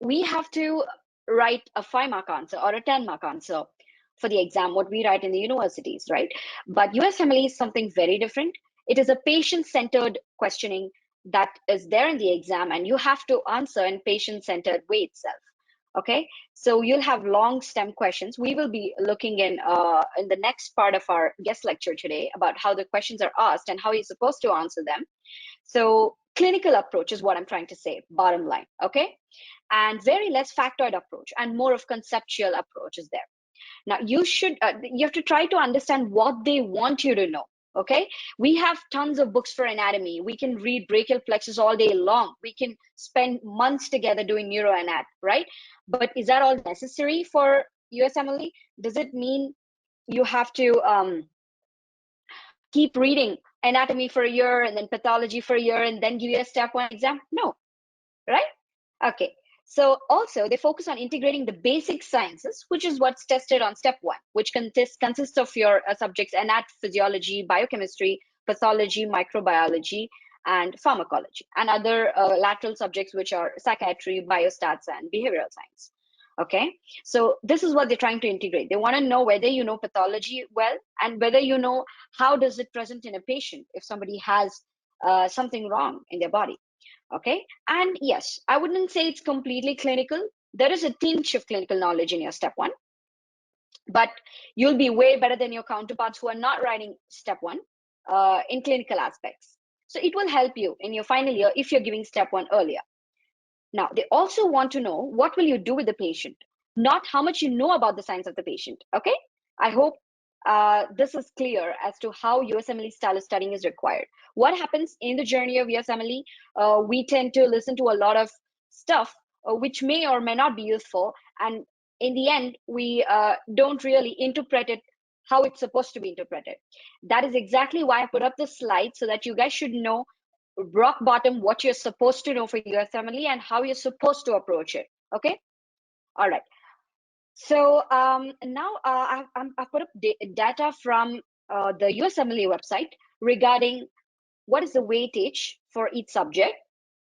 we have to write a 5-mark answer or a 10-mark answer for the exam, what we write in the universities, right? But USMLE is something very different. It is a patient-centered questioning that is there in the exam, and you have to answer in patient-centered way itself. Okay, so you'll have long STEM questions. We will be looking in the next part of our guest lecture today about how the questions are asked and how you're supposed to answer them. So clinical approach is what I'm trying to say, bottom line, okay? And very less factoid approach and more of conceptual approach is there. Now you have to try to understand what they want you to know. Okay, we have tons of books for anatomy. We can read brachial plexus all day long. We can spend months together doing neuroanat, right? But is that all necessary for USMLE? Does it mean you have to keep reading anatomy for a year and then pathology for a year and then give you a step 1 exam? No, right? Okay. So also they focus on integrating the basic sciences, which is what's tested on step 1, which consists of your subjects, physiology, biochemistry, pathology, microbiology, and pharmacology, and other lateral subjects, which are psychiatry, biostats, and behavioral science. Okay, so this is what they're trying to integrate. They want to know whether you know pathology well and whether you know how does it present in a patient if somebody has something wrong in their body. Okay, and yes, I wouldn't say it's completely clinical. There is a tinge of clinical knowledge in your step 1, but you'll be way better than your counterparts who are not writing step 1 in clinical aspects. So it will help you in your final year if you're giving step 1 earlier. Now, they also want to know what will you do with the patient, not how much you know about the science of the patient. Okay, I hope this is clear as to how USMLE style of studying is required. What happens in the journey of USMLE? We tend to listen to a lot of stuff which may or may not be useful, and in the end, we don't really interpret it how it's supposed to be interpreted. That is exactly why I put up the slide, so that you guys should know rock bottom what you're supposed to know for USMLE and how you're supposed to approach it. Okay, all right. So now I've put up data from the USMLE website regarding what is the weightage for each subject